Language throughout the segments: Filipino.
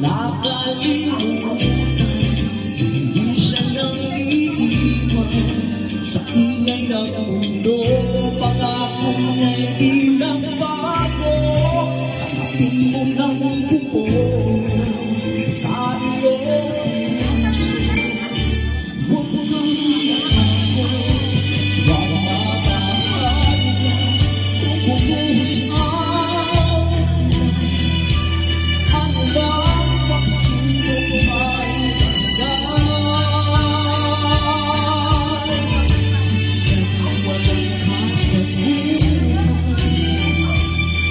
nakalimutan. Hindi siya nang iiwan sa ingay ng mundo. Pangako niya'y di nagbago. Tanggapin mo ng buo sa iyong puso. Huwag kang iyaako, huwag mabahal kung bumuhos ang bang pagsubok ay hanggan. Minsan walang kasagutan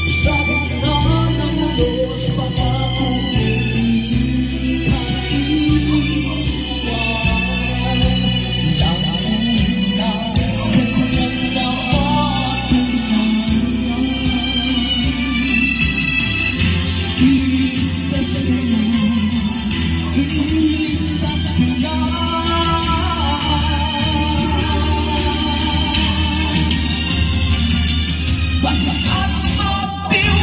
sa gitna ng ulos, pangako hindi ka iiwan. Dahil kung iligtas ko na. Basta't magtiwala,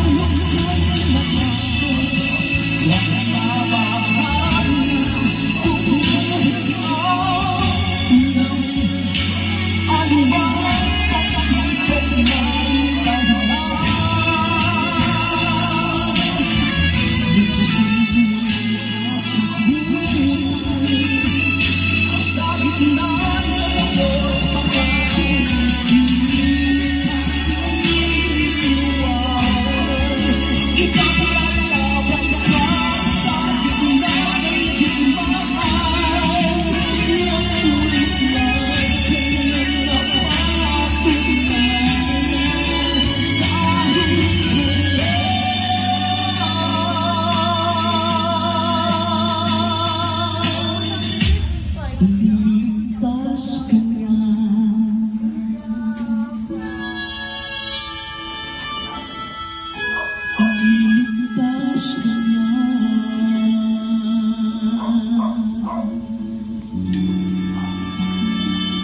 huwag kang magbago, huwag mabahal kung bumuhos ng anumang pagsubok na iligtas ka niya. Iligtas ka niya.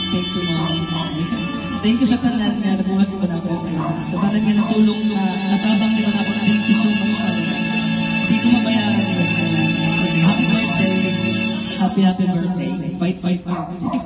Thank you, Mom. Thank you sa tanan nga nabuhat ko na ako. Sa tanan nga natulong na natabang nila na ako. Thank you so much talaga. Hindi ko mabayaran. Happy birthday. Happy birthday. Fight, fight, fight.